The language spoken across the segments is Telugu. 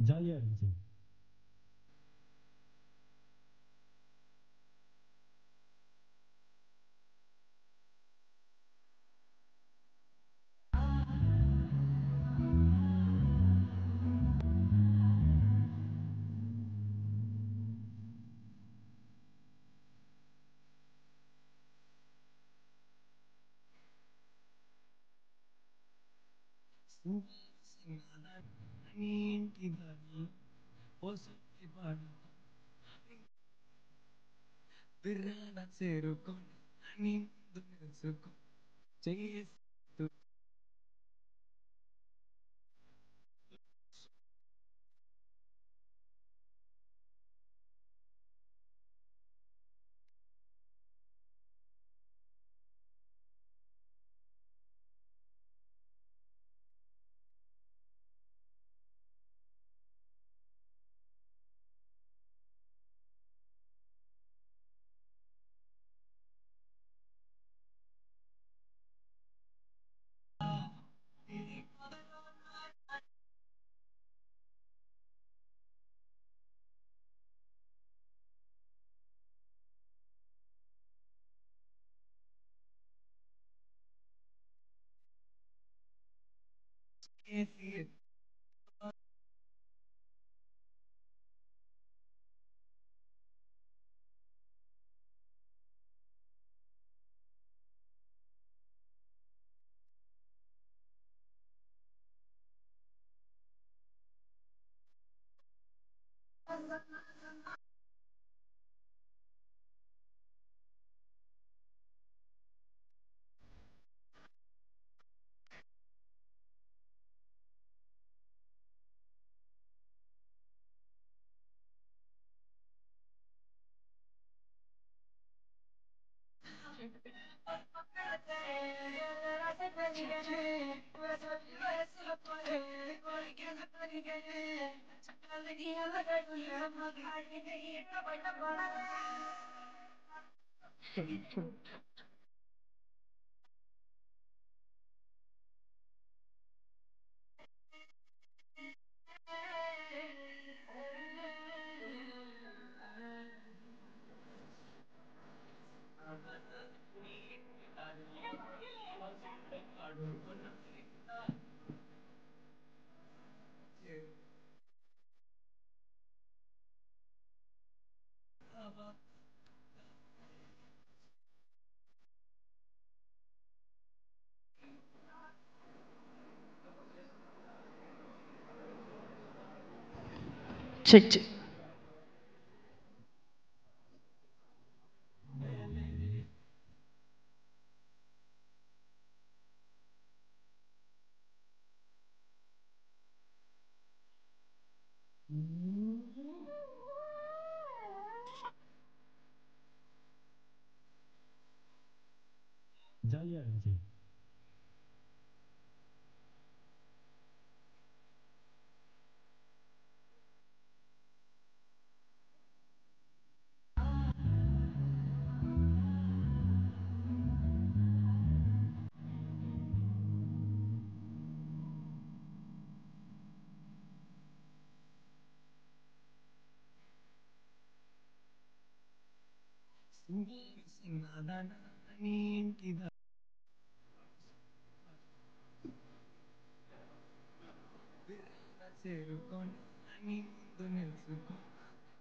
ஜாலியா இருந்துச்சு. Check, check. ஜாலியா இருந்துச்சு.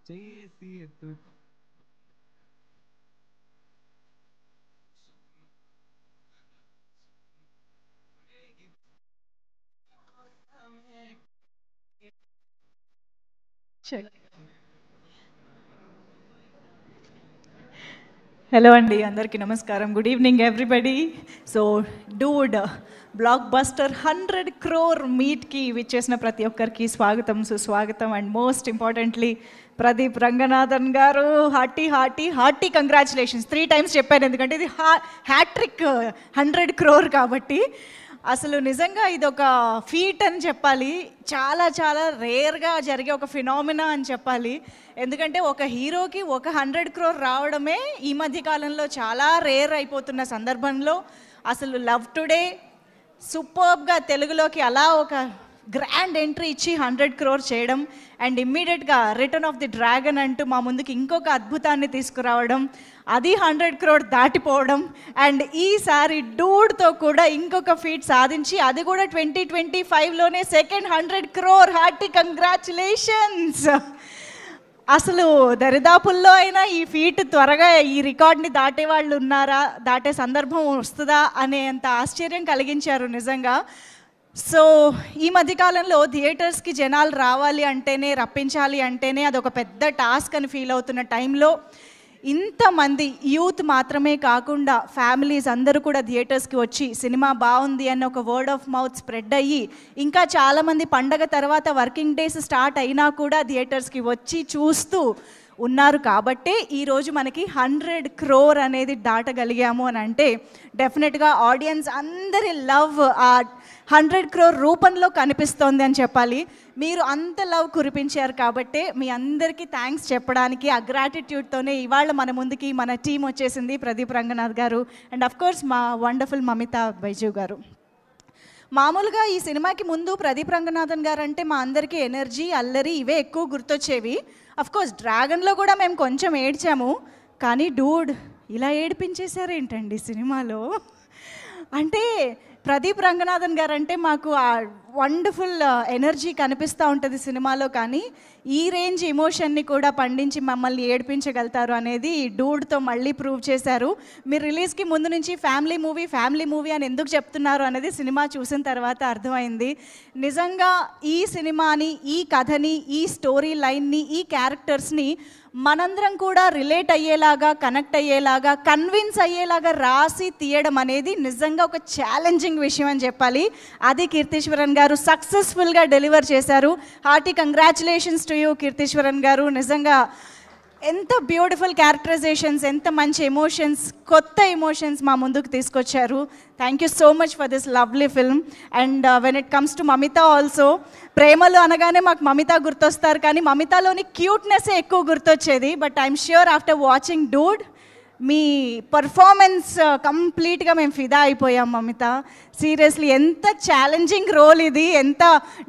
చేసి ఎత్తు హలో అండి, అందరికీ నమస్కారం. Good evening everybody. So dude blockbuster 100 crore మీట్కి విచ్చేసిన ప్రతి ఒక్కరికి స్వాగతం, సుస్వాగతం. And most importantly Pradeep Ranganathan గారు hearty hearty hearty congratulations. 3 times చెప్పాను, ఎందుకంటే ఇది హ్యాట్రిక్ 100 crore కాబట్టి. అసలు నిజంగా ఇది ఒక ఫీట్ అని చెప్పాలి. చాలా చాలా రేర్గా జరిగే ఒక ఫినామినా అని చెప్పాలి. ఎందుకంటే ఒక హీరోకి ఒక 100 crore రావడమే ఈ మధ్య కాలంలో చాలా రేర్ అయిపోతున్న సందర్భంలో అసలు లవ్ టుడే సూపర్బ్గా తెలుగులోకి అలా ఒక గ్రాండ్ ఎంట్రీ ఇచ్చి 100 crore చేయడం, అండ్ ఇమ్మీడియట్గా రిటర్న్ ఆఫ్ ది డ్రాగన్ అంటూ మా ముందుకి ఇంకొక అద్భుతాన్ని తీసుకురావడం, అది 100 crore దాటిపోవడం, అండ్ ఈసారి డూడ్తో కూడా ఇంకొక ఫీట్ సాధించి అది కూడా 2025లోనే సెకండ్ 100 crore. Hearty congratulations. అసలు దరిదాపుల్లో అయినా ఈ ఫీట్ త్వరగా ఈ రికార్డ్ని దాటే వాళ్ళు ఉన్నారా, దాటే సందర్భం వస్తుందా అనేంత ఆశ్చర్యం కలిగించారు నిజంగా. సో ఈ మధ్యకాలంలో థియేటర్స్కి జనాలు రావాలి అంటేనే, రప్పించాలి అంటేనే అదొక పెద్ద టాస్క్ అని ఫీల్ అవుతున్న టైంలో ఇంతమంది యూత్ మాత్రమే కాకుండా ఫ్యామిలీస్ అందరూ కూడా థియేటర్స్కి వచ్చి సినిమా బాగుంది అన్న ఒక వర్డ్ ఆఫ్ మౌత్ స్ప్రెడ్ అయ్యి, ఇంకా చాలామంది పండగ తర్వాత వర్కింగ్ డేస్ స్టార్ట్ అయినా కూడా థియేటర్స్కి వచ్చి చూస్తూ ఉన్నారు. కాబట్టే ఈరోజు మనకి 100 crore అనేది దాటగలిగాము అని అంటే డెఫినెట్గా ఆడియన్స్ అందరి లవ్ ఆ 100 crore రూపంలో కనిపిస్తోంది అని చెప్పాలి. మీరు అంత లవ్ కురిపించారు కాబట్టే మీ అందరికీ థ్యాంక్స్ చెప్పడానికి ఆ గ్రాటిట్యూడ్తోనే ఇవాళ మన ముందుకి మన టీం వచ్చేసింది. ప్రదీప్ రంగనాథ్ గారు అండ్ అఫ్కోర్స్ మా వండర్ఫుల్ మమితా బైజు గారు. మామూలుగా ఈ సినిమాకి ముందు ప్రదీప్ రంగనాథన్ గారు అంటే మా అందరికీ ఎనర్జీ, అల్లరి ఇవే ఎక్కువ గుర్తొచ్చేవి. అఫ్కోర్స్ డ్రాగన్లో కూడా మేము కొంచెం ఏడ్చాము, కానీ డూడ్ ఇలా ఏడిపించేశారు ఏంటండి సినిమాలో. అంటే ప్రదీప్ రంగనాథన్ గారు అంటే మాకు ఆ వండర్ఫుల్ ఎనర్జీ కనిపిస్తూ ఉంటుంది సినిమాలో, కానీ ఈ రేంజ్ ఎమోషన్ని కూడా పండించి మమ్మల్ని ఏడిపించగలుగుతారు అనేది డూడ్తో మళ్ళీ ప్రూవ్ చేశారు. మీరు రిలీజ్కి ముందు నుంచి ఫ్యామిలీ మూవీ అని ఎందుకు చెప్తున్నారు అనేది సినిమా చూసిన తర్వాత అర్థమైంది. నిజంగా ఈ సినిమాని, ఈ కథని, ఈ స్టోరీ లైన్ని, ఈ క్యారెక్టర్స్ని మనందరం కూడా రిలేట్ అయ్యేలాగా, కనెక్ట్ అయ్యేలాగా, కన్విన్స్ అయ్యేలాగా రాసి తీయడం అనేది నిజంగా ఒక ఛాలెంజింగ్ విషయం అని చెప్పాలి. అది కీర్తీశ్వరన్ గారు సక్సెస్ఫుల్గా డెలివర్ చేశారు. Hearty congratulations to you Keerthiswaran గారు. నిజంగా ఎంత బ్యూటిఫుల్ క్యారెక్టరైజేషన్స్, ఎంత మంచి ఎమోషన్స్, కొత్త ఎమోషన్స్ మా ముందుకు తీసుకొచ్చారు. Thank you so much for this lovely film. And when it comes to Mamitha also, ప్రేమలు అనగానే మాకు మమితా గుర్తొస్తారు, కానీ మమితాలోని క్యూట్నెస్సే ఎక్కువ గుర్తొచ్చేది. But I'm sure after watching Dude me performance కంప్లీట్గా మేము ఫిదా అయిపోయాం మమిత. సీరియస్లీ ఎంత ఛాలెంజింగ్ రోల్ ఇది, ఎంత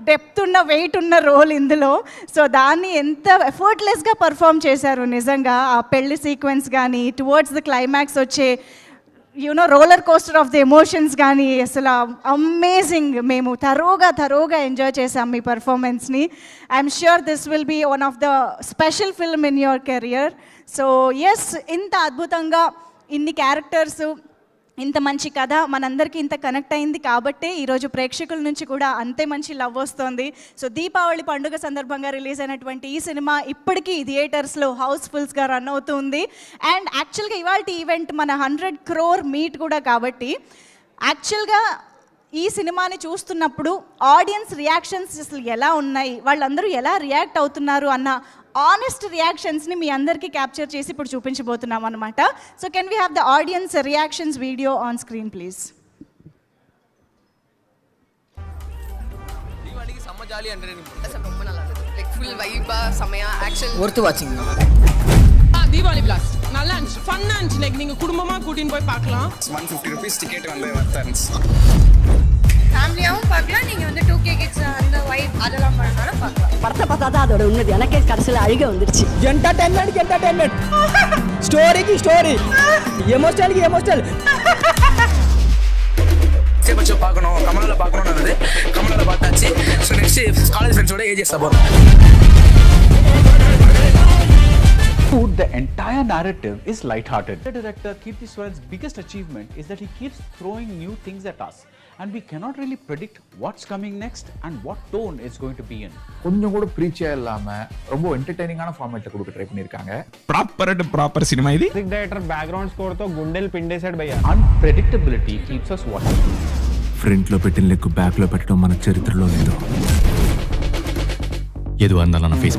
డెప్త్ ఉన్న, వెయిట్ ఉన్న రోల్ ఇందులో. సో దాన్ని ఎంత ఎఫర్ట్లెస్గా పర్ఫామ్ చేశారు నిజంగా. ఆ పెళ్లి సీక్వెన్స్ కానీ, టువర్డ్స్ ద క్లైమాక్స్ వచ్చే roller coaster of the emotions కానీ అసలు అమేజింగ్. మేము థరోగా ఎంజాయ్ చేసాం మీ పర్ఫార్మెన్స్ని. I'm sure this will be one of the special film in your career. So yes, ఇంత అద్భుతంగా ఇన్ని క్యారెక్టర్స్, ఇంత మంచి కథ మనందరికీ ఇంత కనెక్ట్ అయింది కాబట్టే ఈరోజు ప్రేక్షకుల నుంచి కూడా అంతే మంచి లవ్ వస్తుంది. సో దీపావళి పండుగ సందర్భంగా రిలీజ్ అయినటువంటి ఈ సినిమా ఇప్పటికీ థియేటర్స్లో హౌస్ఫుల్స్గా రన్ అవుతుంది. అండ్ యాక్చువల్గా ఇవాళ ఈవెంట్ మన 100 crore మీట్ కూడా కాబట్టి యాక్చువల్గా ఈ సినిమాని చూస్తున్నప్పుడు ఆడియన్స్ రియాక్షన్స్ అసలు ఎలా ఉన్నాయి, వాళ్ళందరూ ఎలా రియాక్ట్ అవుతున్నారు అన్న ఆనెస్ట్ రియాక్షన్స్ని మీ అందరికీ క్యాప్చర్ చేసి ఇప్పుడు చూపించబోతున్నాం అనమాట. So can we have the audience reactions video on screen please. Deepavali blast நல்லா இருந்துச்சு, ஃபன்னா இருந்துச்சு. லைக் நீங்க குடும்பமா கூட்டின்னு போய் பார்க்கலாம். 150 rupees டிக்கெட் வந்து வர்த்தன்ஸ். ஃபேமிலியாவும் பார்க்கலாம். நீங்க வந்து 2K கிட்ஸ் அந்த வைப் அதெல்லாம் பண்ணாலும் பார்க்கலாம். படத்தை பார்த்தா தான் அதோட உண்மை. எனக்கே கடைசியில் அழுக வந்துருச்சு. என்டர்டைன்மெண்ட் ஸ்டோரிக்கு ஸ்டோரி, எமோஷனலுக்கு எமோஷனல். பச்சோ பார்க்கணும், கமலால பார்க்கணும்னு வந்து கமலால பார்த்தாச்சு. ஸோ நெக்ஸ்ட் காலேஜ் ஃப்ரெண்ட்ஸோட ஏஜஸ் போகிறோம். The entire narrative is light-hearted. The director Kirti Suren's biggest achievement is that he keeps throwing new things at us, and we cannot really predict what's coming next and what tone it's going to be in. கொஞ்சம் கூட ப்ரீச்சியா இல்லாம ரொம்ப என்டர்டெய்னிங்கான ஃபார்மேட்ல கொடுக்க ட்ரை பண்ணிருக்காங்க. ప్రాపర్ సినిమా ఇది. మ్యూజిక్ డైరెక్టర్ బ్యాక్గ్రౌండ్ స్కోర్ తో గుండెలు పిండేశాడు భయ్యా. Unpredictability keeps us watching. Front లో పెట్టిన లెక్కు బ్యాక్ లో పెట్టడం మన చరిత్రలో లేదు. ఎదు అందల ఫేస్